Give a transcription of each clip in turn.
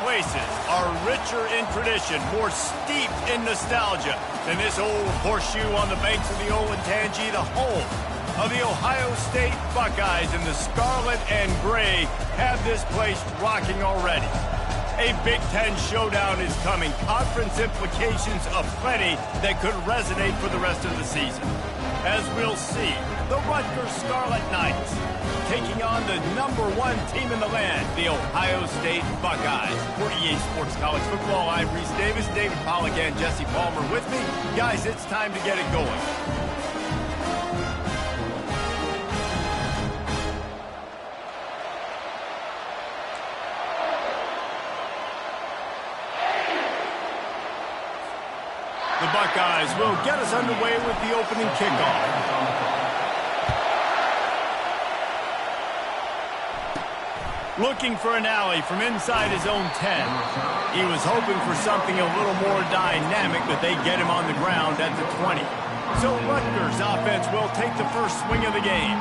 places are richer in tradition, more steeped in nostalgia than this old horseshoe on the banks of the Olentangy, the home of the Ohio State Buckeyes, and the scarlet and gray have this place rocking already. A Big Ten showdown is coming. Conference implications aplenty that could resonate for the rest of the season. As we'll see, the Rutgers Scarlet Knights taking on the #1 team in the land, the Ohio State Buckeyes. For EA Sports College Football, I'm Reese Davis, David Pollack, and Jesse Palmer with me. Guys, it's time to get it going. The Buckeyes will get us underway with the opening kickoff. Looking for an alley from inside his own 10. He was hoping for something a little more dynamic, but they get him on the ground at the 20. So Rutgers offense will take the first swing of the game.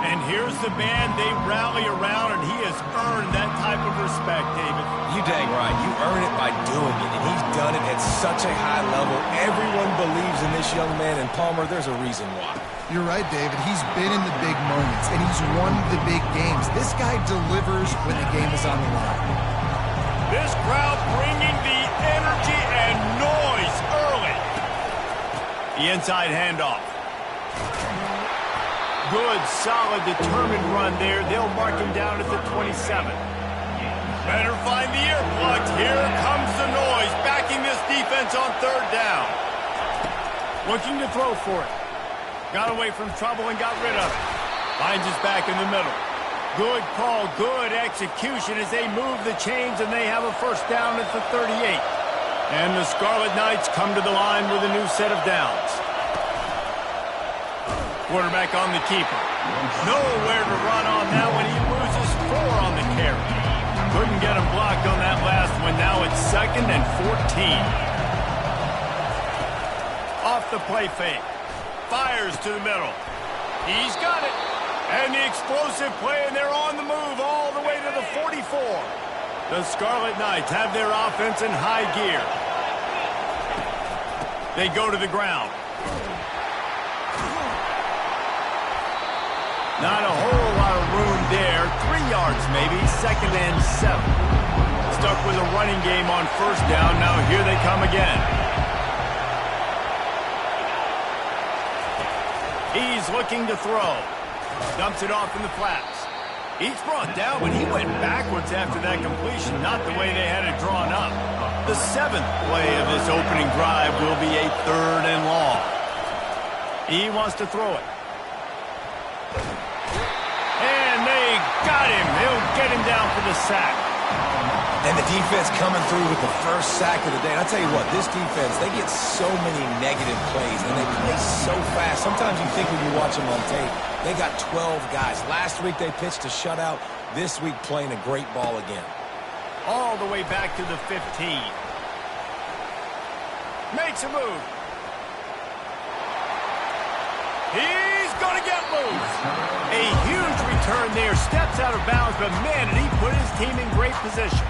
And here's the band they rally around, and he has earned that type of respect, David. You dang right. You earn it by doing it, and he's done it at such a high level. Everyone believes in this young man, and Palmer, there's a reason why. You're right, David. He's been in the big moments, and he's won the big games. This guy delivers when the game is on the line. This crowd bringing the energy and noise early. The inside handoff. Good, solid, determined run there. They'll mark him down at the 27. Better find the earplugs. Here comes the noise, backing this defense on third down. Looking to throw for it. Got away from trouble and got rid of it. Finds his back in the middle. Good call, good execution as they move the chains, and they have a first down at the 38. And the Scarlet Knights come to the line with a new set of downs. Quarterback on the keeper. Nowhere to run on that one. He loses 4 on the carry. Couldn't get him blocked on that last one. Now it's 2nd and 14. Off the play fake. Fires to the middle. He's got it. And the explosive play, and they're on the move all the way to the 44. The Scarlet Knights have their offense in high gear. They go to the ground. Not a whole lot of room there. 3 yards maybe, 2nd and 7. Stuck with a running game on first down. Now here they come again. He's looking to throw. Dumps it off in the flats. He's brought down, but he went backwards after that completion, not the way they had it drawn up. The 7th play of this opening drive will be a 3rd and long. He wants to throw it. And they got him. They'll get him down for the sack. And the defense coming through with the first sack of the day. And I'll tell you what, this defense, they get so many negative plays, and they play so fast. Sometimes you think when you watch them on tape, they got 12 guys. Last week they pitched a shutout. This week playing a great ball again. All the way back to the 15. Makes a move. He's going to get loose. A huge return there. Steps out of bounds, but man, did he put his team in great position.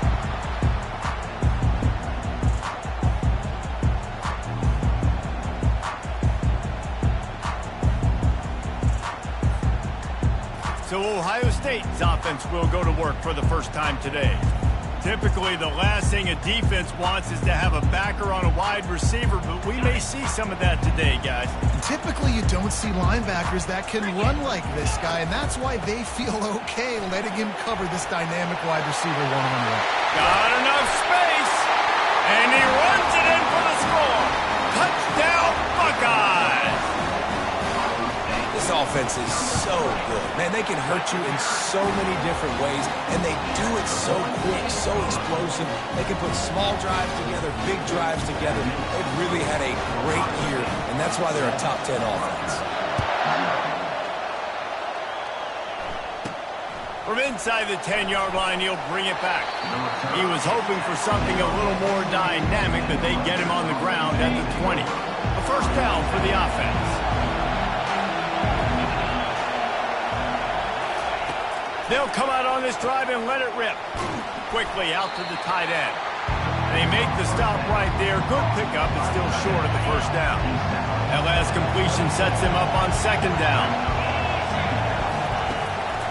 So Ohio State's offense will go to work for the first time today. Typically, the last thing a defense wants is to have a backer on a wide receiver, but we may see some of that today, guys. Typically, you don't see linebackers that can run like this guy, and that's why they feel okay letting him cover this dynamic wide receiver one-on-one. Got enough space, and he runs it in for the score. Touchdown, Buckeyes! This offense is so good. Man, they can hurt you in so many different ways, and they do it so quick, so explosive. They can put small drives together, big drives together. They've really had a great year, and that's why they're a top 10 offense. From inside the 10-yard line, he'll bring it back. He was hoping for something a little more dynamic, but they get him on the ground at the 20. A first down for the offense. They'll come out on this drive and let it rip. quickly out to the tight end. They make the stop right there. Good pickup, but still short of the first down. That last completion sets him up on second down.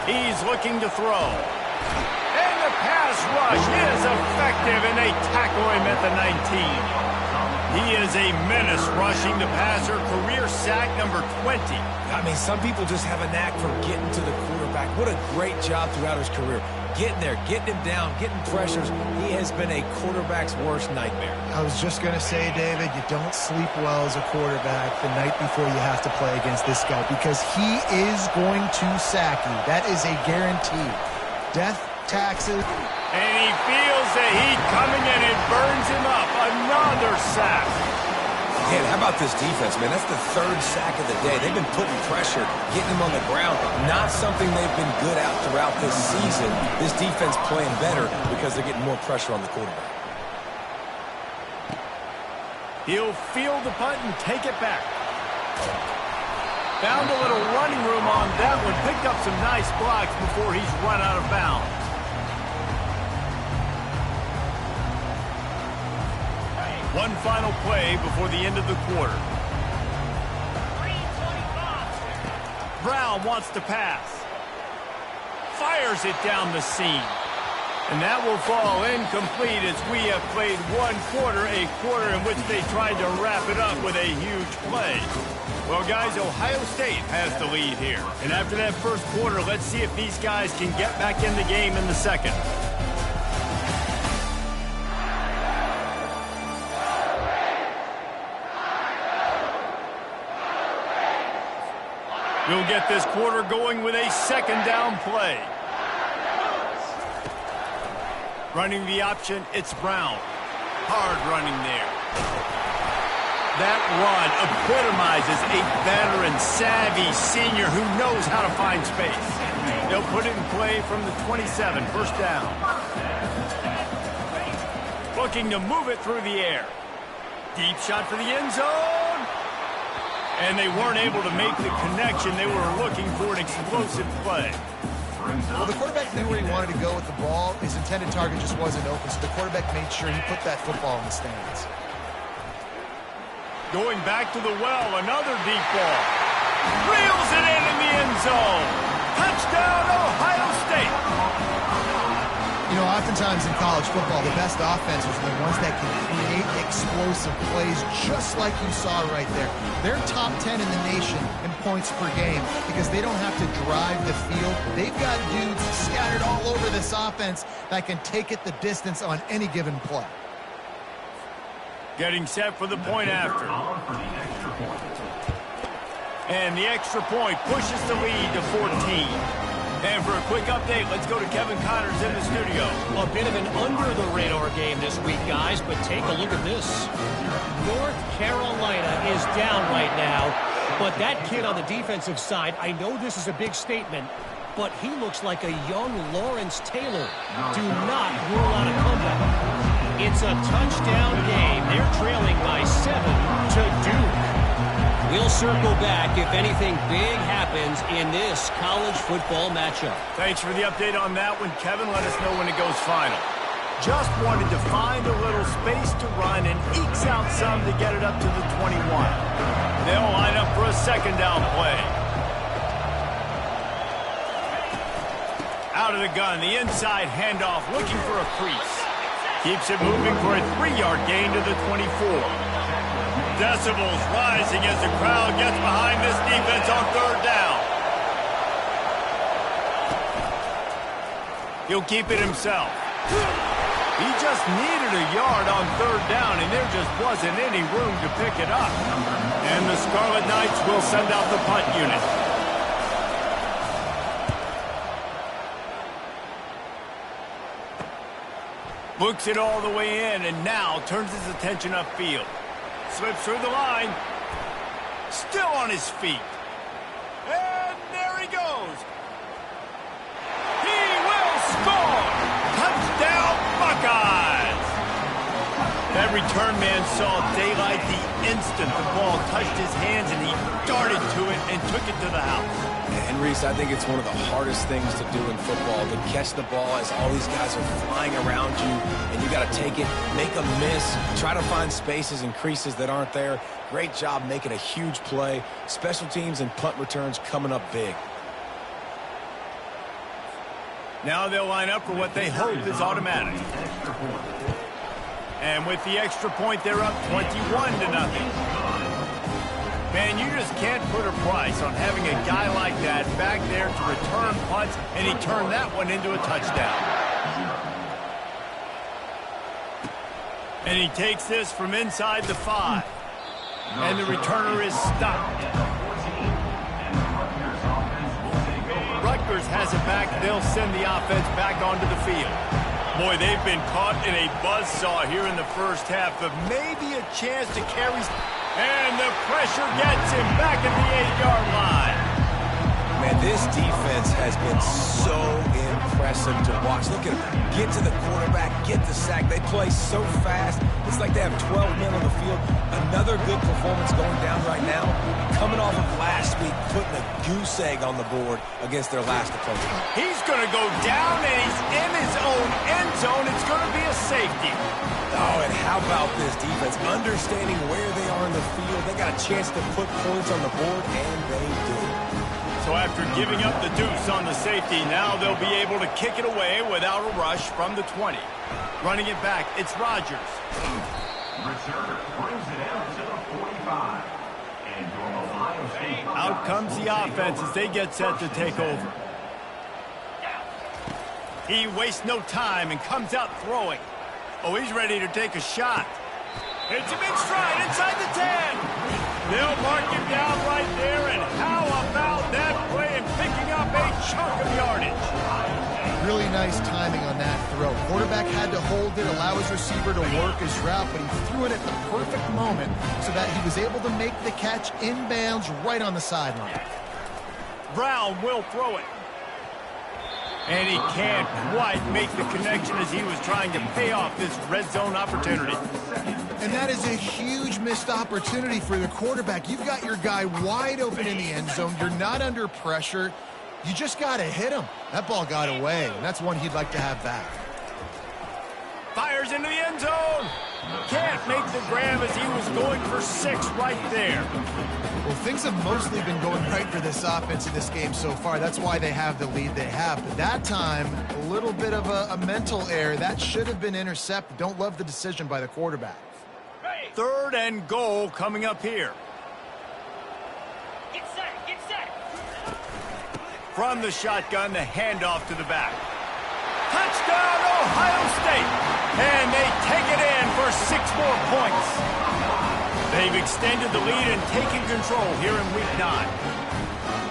He's looking to throw. And the pass rush is effective, and they tackle him at the 19. He is a menace rushing the passer. Career sack number 20. I mean, some people just have a knack for getting to the quarterback. What a great job throughout his career. Getting there, getting him down, getting pressures. He has been a quarterback's worst nightmare. I was just going to say, David, you don't sleep well as a quarterback the night before you have to play against this guy because he is going to sack you. That is a guarantee. Death, taxes. And he feels the heat coming and it burns him up. Another sack. Man, how about this defense, man? That's the third sack of the day. They've been putting pressure, getting him on the ground. Not something they've been good at throughout this season. This defense playing better because they're getting more pressure on the quarterback. He'll field the punt and take it back. Found a little running room on that one. Picked up some nice blocks before he's run out of bounds. One final play before the end of the quarter. Brown wants to pass. Fires it down the seam. And that will fall incomplete as we have played one quarter, a quarter in which they tried to wrap it up with a huge play. Well, guys, Ohio State has the lead here. And after that first quarter, let's see if these guys can get back in the game in the second. We'll get this quarter going with a second down play. Running the option, it's Brown. Hard running there. That run epitomizes a veteran, savvy senior who knows how to find space. They'll put it in play from the 27, first down. Looking to move it through the air. Deep shot for the end zone. And they weren't able to make the connection. They were looking for an explosive play. Well, the quarterback knew where he wanted to go with the ball. His intended target just wasn't open, so the quarterback made sure he put that football in the stands. Going back to the well, another deep ball. Reels it in the end zone. Touchdown, Ohio State. You know, oftentimes in college football, the best offenses are the ones that can create explosive plays, just like you saw right there. They're top 10 in the nation in points per game because they don't have to drive the field. They've got dudes scattered all over this offense that can take it the distance on any given play. Getting set for the point after. And the extra point pushes the lead to 14. And for a quick update, let's go to Kevin Connors in the studio. A bit of an under-the-radar game this week, guys, but take a look at this. North Carolina is down right now, but that kid on the defensive side, I know this is a big statement, but he looks like a young Lawrence Taylor. Do not rule out a comeback. It's a touchdown game. They're trailing by 7 to Duke. We'll circle back if anything big happens in this college football matchup. Thanks for the update on that one, Kevin. Let us know when it goes final. Just wanted to find a little space to run and ekes out some to get it up to the 21. They'll line up for a second down play. Out of the gun, the inside handoff, looking for a crease. Keeps it moving for a 3-yard gain to the 24. Decibels rising as the crowd gets behind this defense on third down. He'll keep it himself. He just needed a yard on third down, and there just wasn't any room to pick it up. And the Scarlet Knights will send out the punt unit. Looks it all the way in, and now turns his attention upfield. Slips through the line. Still on his feet. And there he goes. He will score. Touchdown, Buckeyes. That return man saw daylight the instant the ball touched his hands, and he darted to it and took it to the house. And Reese, I think it's one of the hardest things to do in football, to catch the ball as all these guys are flying around you, and you got to take it, make a miss, try to find spaces and creases that aren't there. Great job making a huge play. Special teams and punt returns coming up big. Now they'll line up for what they hope is automatic. And with the extra point, they're up 21-0. Man, you just can't put a price on having a guy like that back there to return punts, and he turned that one into a touchdown. And he takes this from inside the 5. And the returner is stopped. Rutgers has it back. They'll send the offense back onto the field. Boy, they've been caught in a buzzsaw here in the first half, but maybe a chance to carry. And the pressure gets him back at the 8-yard line. Man, this defense has been so impressive to watch. Look at them get to the quarterback, get the sack. They play so fast. It's like they have 12 men on the field. Another good performance going down right now. Coming off of last week, putting a goose egg on the board against their last opponent. He's going to go down, and he's in his own end zone. It's going to be a safety. Oh, and how about this defense? Understanding where they are in the field. They got a chance to put points on the board, and they do. So after giving up the deuce on the safety, now they'll be able to kick it away without a rush from the 20. Running it back, it's Rodgers. Returner brings it out to the 45. And your Ohio State. Out comes the offense as they get set to take over. He wastes no time and comes out throwing. Oh, he's ready to take a shot. Hits him in stride inside the 10. They'll mark him down right there, and how about that play and picking up a chunk of yardage? Really nice timing on that throw. Quarterback had to hold it, allow his receiver to work his route, but he threw it at the perfect moment so that he was able to make the catch inbounds right on the sideline. Brown will throw it. And he can't quite make the connection as he was trying to pay off this red zone opportunity. And that is a huge missed opportunity for the quarterback. You've got your guy wide open in the end zone. You're not under pressure. You just got to hit him. That ball got away, and that's one he'd like to have back. Fires into the end zone. Can't make the grab as he was going for 6 right there. Well, things have mostly been going right for this offense in this game so far. That's why they have the lead they have. But that time, a little bit of a mental error. That should have been intercepted. Don't love the decision by the quarterback. 3rd and goal coming up here. Get set, get set. From the shotgun, the handoff to the back. Touchdown, Ohio State! And they take it in for 6 more points. They've extended the lead and taken control here in Week 9.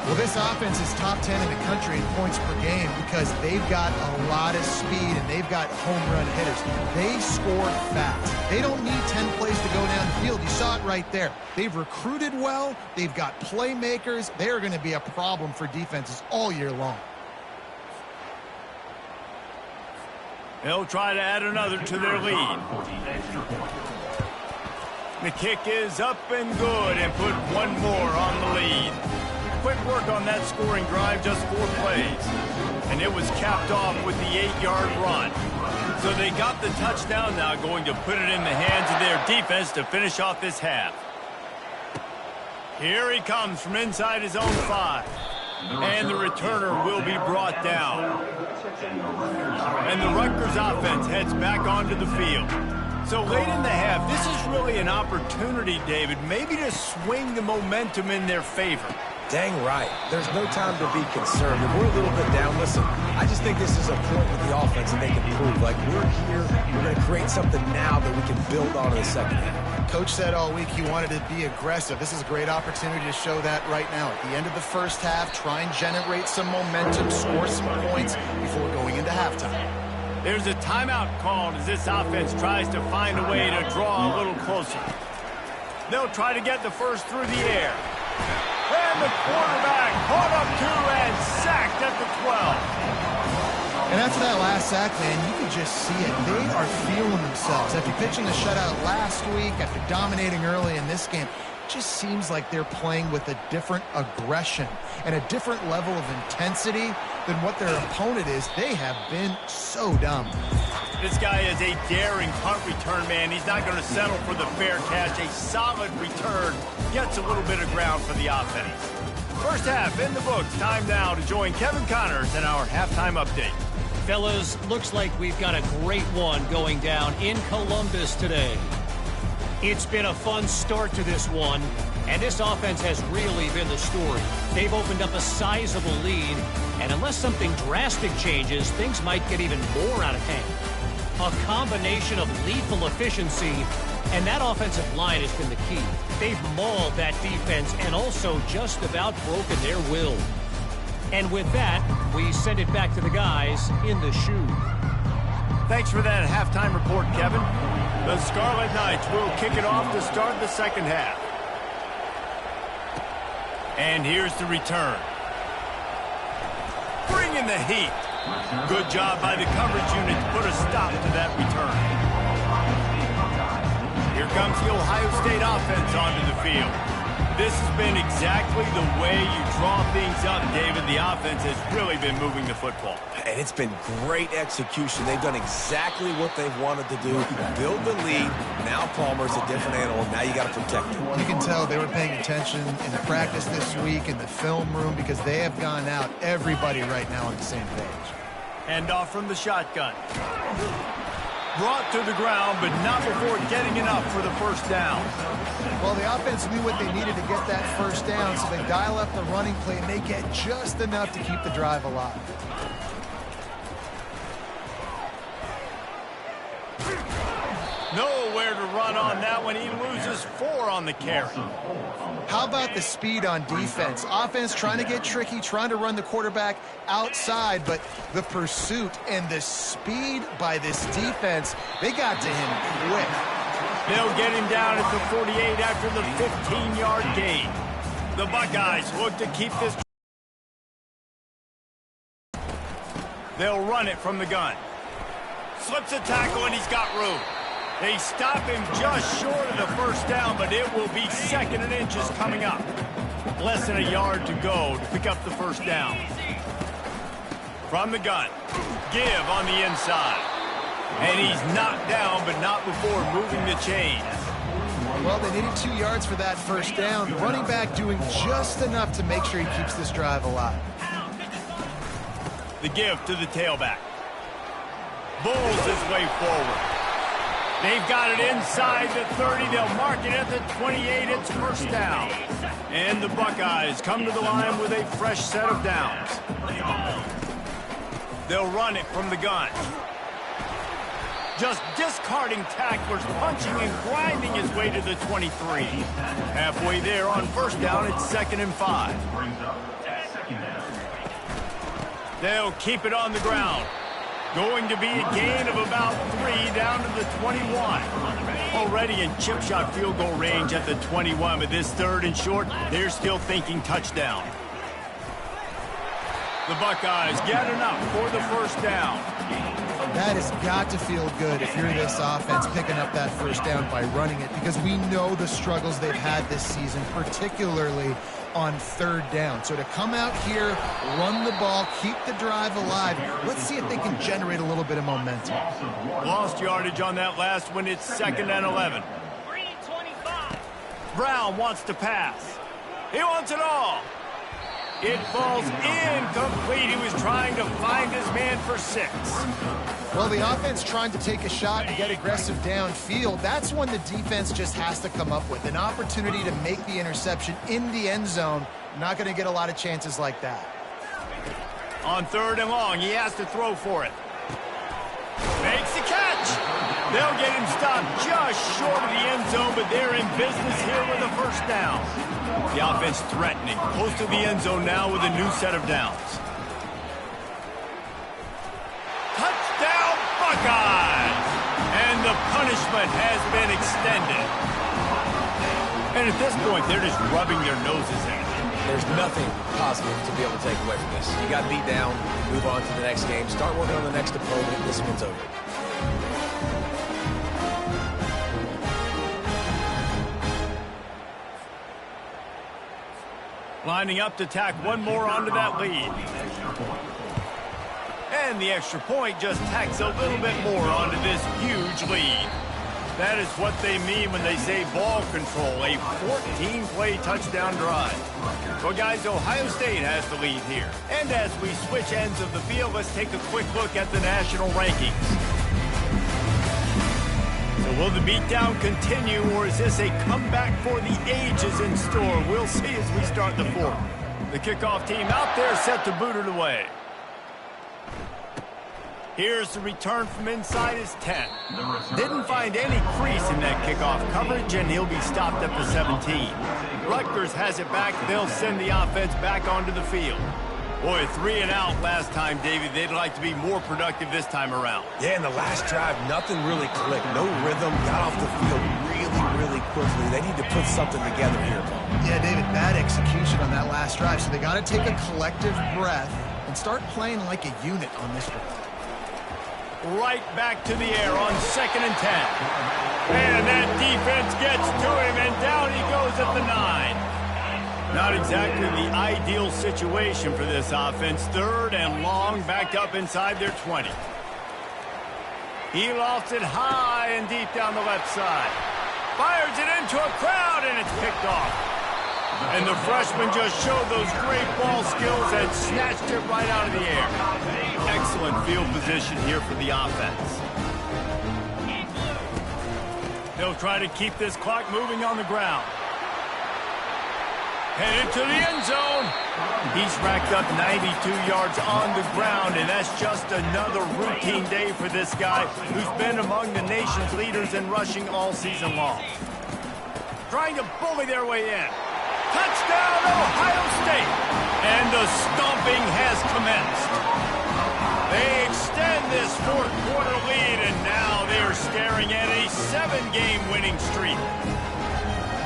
Well, this offense is top 10 in the country in points per game because they've got a lot of speed and they've got home run hitters. They score fast. They don't need 10 plays to go down the field. You saw it right there. They've recruited well. They've got playmakers. They are going to be a problem for defenses all year long. They'll try to add another to their lead. The kick is up and good and put 1 more on the lead. Quick work on that scoring drive, just 4 plays. And it was capped off with the 8-yard run. So they got the touchdown, now going to put it in the hands of their defense to finish off this half. Here he comes from inside his own 5. And the returner will be brought down. And the Rutgers offense heads back onto the field. So late in the half, this is really an opportunity, David, maybe to swing the momentum in their favor. Dang right. There's no time to be concerned. If we're a little bit down, listen, I just think this is a point with the offense that they can prove. Like, we're here, we're going to create something now that we can build on in the second half. Coach said all week he wanted to be aggressive. This is a great opportunity to show that right now. At the end of the first half, try and generate some momentum, score some points before going into halftime. There's a timeout called as this offense tries to find a way to draw a little closer. They'll try to get the first through the air. And the quarterback caught up to and sacked at the 12. And after that last sack, man, you can just see it. They are feeling themselves. After pitching the shutout last week, after dominating early in this game, it just seems like they're playing with a different aggression and a different level of intensity than what their opponent is. They have been so dumb. This guy is a daring punt return man. He's not going to settle for the fair catch. A solid return gets a little bit of ground for the offense. First half in the books. Time now to join Kevin Connors in our halftime update. Fellas, looks like we've got a great one going down in Columbus today. It's been a fun start to this one, and this offense has really been the story. They've opened up a sizable lead, and unless something drastic changes, things might get even more out of hand. A combination of lethal efficiency, and that offensive line has been the key. They've mauled that defense and also just about broken their will. And with that, we send it back to the guys in the shoe. Thanks for that halftime report, Kevin. The Scarlet Knights will kick it off to start the second half. And here's the return. Bring in the heat. Good job by the coverage unit to put a stop to that return. Here comes the Ohio State offense onto the field. This has been exactly the way you draw things up, David. The offense has really been moving the football. And it's been great execution. They've done exactly what they've wanted to do. Build the lead. Now Palmer's a different animal. Now you got to protect him. You can tell they were paying attention in the practice this week in the film room because they have gone out, everybody right now on the same page. And off from the shotgun. Brought to the ground, but not before getting enough for the first down. Well, the offense knew what they needed to get that first down, so they dial up the running play, and they get just enough to keep the drive alive. Nowhere to run on that one. He loses 4 on the carry. How about the speed on defense? Offense trying to get tricky, trying to run the quarterback outside, but the pursuit and the speed by this defense, they got to him quick. They'll get him down at the 48 after the 15-yard gain. The Buckeyes look to keep this. They'll run it from the gun. Slips a tackle, and he's got room. They stop him just short of the first down, but it will be 2nd and inches coming up. Less than a yard to go to pick up the first down. From the gun. Give on the inside. And he's knocked down, but not before moving the chains. Well, they needed 2 yards for that first down. The running back doing just enough to make sure he keeps this drive alive. The give to the tailback. Bulls his way forward. They've got it inside the 30. They'll mark it at the 28. It's first down. And the Buckeyes come to the line with a fresh set of downs. They'll run it from the gun. Just discarding tacklers, punching and grinding his way to the 23. Halfway there on first down, it's 2nd and 5. They'll keep it on the ground. Going to be a gain of about 3 down to the 21. Already in chip shot field goal range at the 21, but this 3rd and short, they're still thinking touchdown. The Buckeyes get enough for the first down. That has got to feel good if you're this offense picking up that first down by running it, because we know the struggles they've had this season, particularly on 3rd down. So to come out here, run the ball, keep the drive alive, let's see if they can generate a little bit of momentum. Lost yardage on that last one. It's 2nd and 11. Brown wants to pass. He wants it all. It falls incomplete. He was trying to find his man for 6. Well, the offense trying to take a shot and get aggressive downfield. That's when the defense just has to come up with an opportunity to make the interception in the end zone. Not going to get a lot of chances like that. On 3rd and long, he has to throw for it. Makes the catch. They'll get him stopped just short of the end zone, but they're in business here with a first down. The offense threatening, close to the end zone now with a new set of downs. Touchdown, Buckeyes! And the punishment has been extended. And at this point, they're just rubbing their noses in it. there's nothing positive to be able to take away from this. You got beat down, move on to the next game, start working on the next opponent. This one's over. Lining up to tack one more onto that lead. And the extra point just tacks a little bit more onto this huge lead. That is what they mean when they say ball control, a 14-play touchdown drive. Well, guys, Ohio State has the lead here. And as we switch ends of the field, let's take a quick look at the national rankings. So will the beatdown continue, or is this a comeback for the ages in store? We'll see as we start the fourth. The kickoff team out there set to boot it away. Here's the return from inside his 10. Didn't find any crease in that kickoff coverage, and he'll be stopped at the 17. Rutgers has it back. They'll send the offense back onto the field. Boy, 3 and out last time, David. They'd like to be more productive this time around. Yeah, in the last drive, nothing really clicked. No rhythm. Got off the field really quickly. They need to put something together here. Yeah, David, bad execution on that last drive. So they got to take a collective breath and start playing like a unit on this drive. Right back to the air on 2nd and 10. And that defense gets to him, and down he goes at the 9. Not exactly the ideal situation for this offense. 3rd and long, backed up inside their 20. He lofts it high and deep down the left side. Fires it into a crowd, and it's picked off. And the freshman just showed those great ball skills and snatched it right out of the air. Excellent field position here for the offense. They'll try to keep this clock moving on the ground. Headed to the end zone. He's racked up 92 yards on the ground, and that's just another routine day for this guy who's been among the nation's leaders in rushing all season long. Trying to bully their way in. Touchdown, Ohio State! And the stomping has commenced. They extend this 4th quarter lead, and now they are staring at a 7-game winning streak.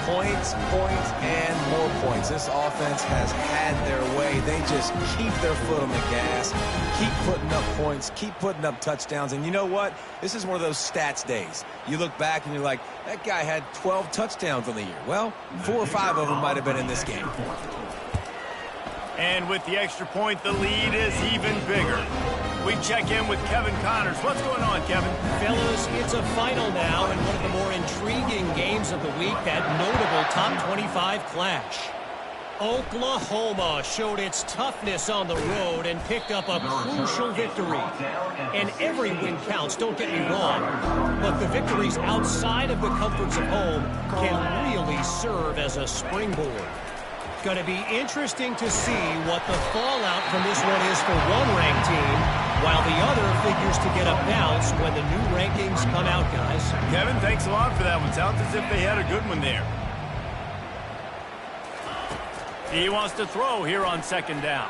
Points, and more points. This offense has had their way. They just keep their foot on the gas, keep putting up points, keep putting up touchdowns. And you know what? This is one of those stats days. You look back and you're like, that guy had 12 touchdowns on the year. Well, 4 or 5 of them might have been in this game. And with the extra point, the lead is even bigger. We check in with Kevin Connors. What's going on, Kevin? Fellas, it's a final now, and one of the more intriguing games of the week, that notable top 25 clash. Oklahoma showed its toughness on the road and picked up a crucial victory. And every win counts, don't get me wrong, but the victories outside of the comforts of home can really serve as a springboard. Going to be interesting to see what the fallout from this one is for one ranked team, while the other figures to get a bounce when the new rankings come out, guys. Kevin, thanks a lot for that one. Sounds as if they had a good one there. He wants to throw here on 2nd down.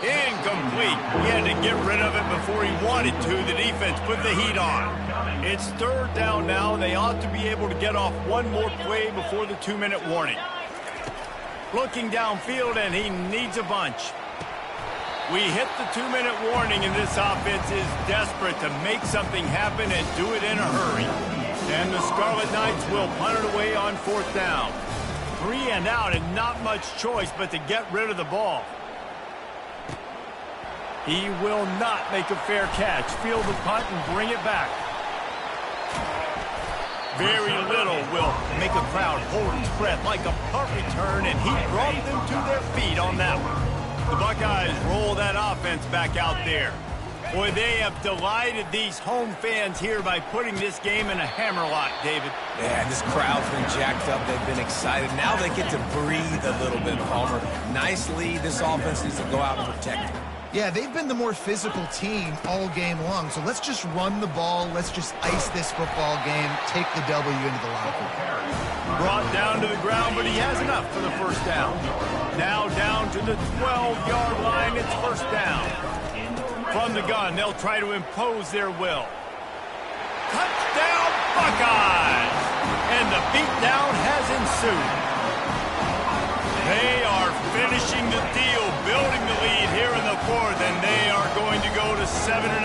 Incomplete. He had to get rid of it before he wanted to. The defense put the heat on. It's 3rd down now. They ought to be able to get off one more play before the 2-minute warning. Looking downfield, and he needs a bunch. We hit the 2-minute warning, and this offense is desperate to make something happen and do it in a hurry. And the Scarlet Knights will punt it away on 4th down. 3 and out, and not much choice but to get rid of the ball. He will not make a fair catch. Field the punt and bring it back. Very little will make a crowd hold its breath like a punt return, and he brought them to their feet on that one. The Buckeyes roll that offense back out there. Boy, they have delighted these home fans here by putting this game in a hammerlock, David. Yeah, this crowd's been jacked up. They've been excited. Now they get to breathe a little bit, Palmer. Nice lead. This offense needs to go out and protect it. Yeah, they've been the more physical team all game long. So let's just run the ball. Let's just ice this football game. Take the W into the locker room. Brought down to the ground, but he has enough for the 1st down. Now down to the 12-yard line. It's 1st down. From the gun, they'll try to impose their will. Touchdown, Buckeyes! And the beatdown has ensued. They are finishing the deal, building the lead here in the fourth, and they are going to go to 7-0.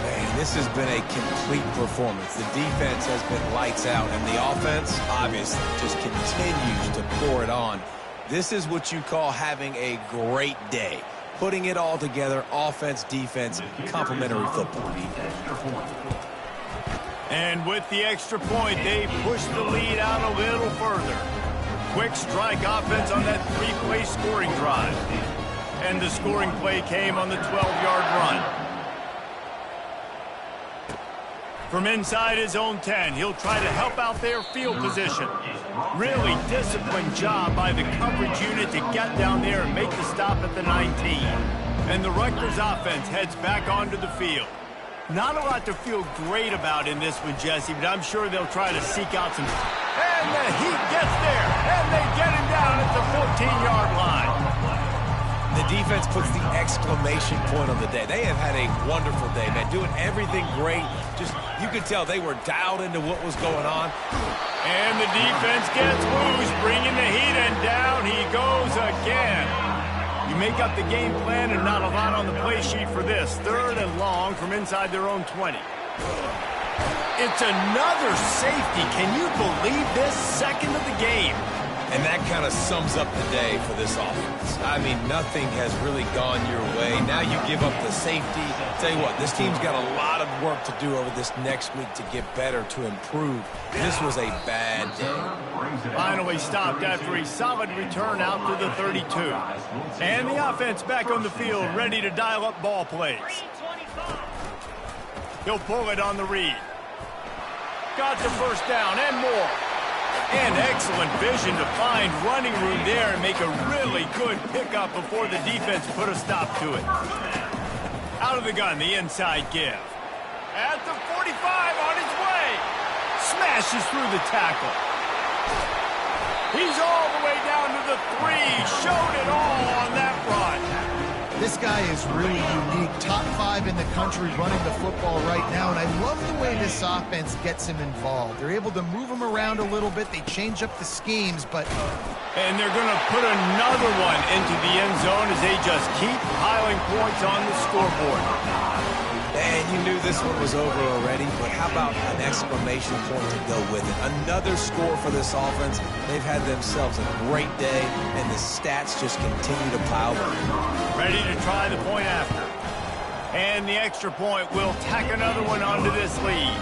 Man, this has been a complete performance. The defense has been lights out, and the offense, obviously, just continues to pour it on. This is what you call having a great day. Putting it all together, offense, defense, complementary football. And with the extra point, they push the lead out a little further. Quick strike offense on that three-play scoring drive. And the scoring play came on the 12-yard run. From inside his own 10, he'll try to help out their field position. Really disciplined job by the coverage unit to get down there and make the stop at the 19. And the Rutgers offense heads back onto the field. Not a lot to feel great about in this one, Jesse, but I'm sure they'll try to seek out some... And the Heat gets there, and they get him down at the 14-yard line. The defense puts the exclamation point on the day. They have had a wonderful day, man, doing everything great. Just, you could tell they were dialed into what was going on. And the defense gets loose, bringing the Heat, and down he goes again. You make up the game plan and not a lot on the play sheet for this. 3rd and long from inside their own 20. It's another safety. Can you believe this? 2nd of the game. And that kind of sums up the day for this offense. I mean, nothing has really gone your way. Now you give up the safety. Tell you what, this team's got a lot of work to do over this next week to get better, to improve. This was a bad day. Finally stopped after a solid return out to the 32. And the offense back on the field, ready to dial up ball plays. He'll pull it on the read. Got the first down and more. And excellent vision to find running room there and make a really good pickup before the defense put a stop to it. Out of the gun, the inside give. At the 45 on his way. Smashes through the tackle. He's all the way down to the 3. Showed it all on that run. This guy is really unique. Top 5 in the country running the football right now, and I love the way this offense gets him involved. They're able to move him around a little bit. They change up the schemes, but... And they're going to put another one into the end zone as they just keep piling points on the scoreboard. And you knew this one was over already, but how about an exclamation point to go with it? Another score for this offense. They've had themselves a great day, and the stats just continue to pile up. Ready to try the point after. And the extra point will tack another one onto this lead.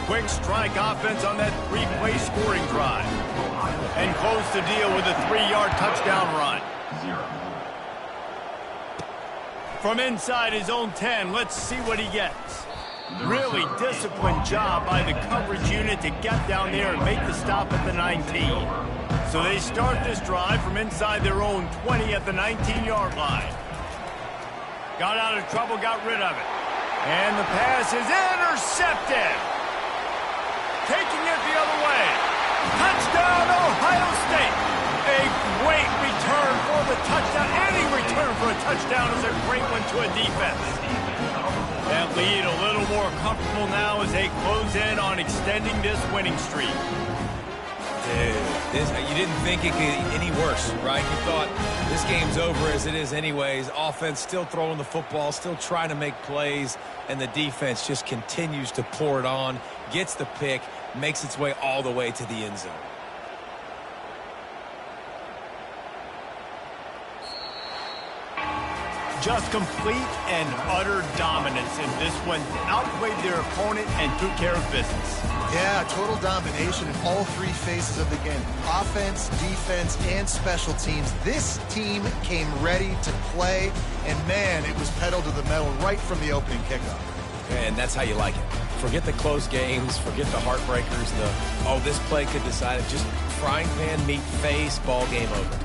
Quick strike offense on that 3-play scoring drive. And close the deal with a 3-yard touchdown run. From inside his own 10, let's see what he gets. Really disciplined job by the coverage unit to get down there and make the stop at the 19. So they start this drive from inside their own 20 at the 19-yard line. Got out of trouble, got rid of it. And the pass is intercepted. Taking it the other way. Touchdown, Ohio State. A great return for the touchdown. Any return for a touchdown is a great one to a defense. That lead a little more comfortable now as they close in on extending this winning streak. Dude, you didn't think it could get any worse, right? You thought this game's over as it is anyways. Offense still throwing the football, still trying to make plays, and the defense just continues to pour it on, gets the pick, makes its way all the way to the end zone. Just complete and utter dominance in this one. Outplayed their opponent and took care of business. Yeah, total domination in all 3 phases of the game. Offense, defense, and special teams. This team came ready to play, and man, it was pedal to the metal right from the opening kickoff. And that's how you like it. Forget the close games, forget the heartbreakers, this play could decide it. Just frying pan, meat face, ball game over.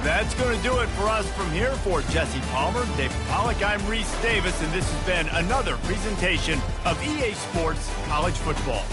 That's going to do it for us from here. For Jesse Palmer, David Pollack, I'm Reese Davis, and this has been another presentation of EA Sports College Football.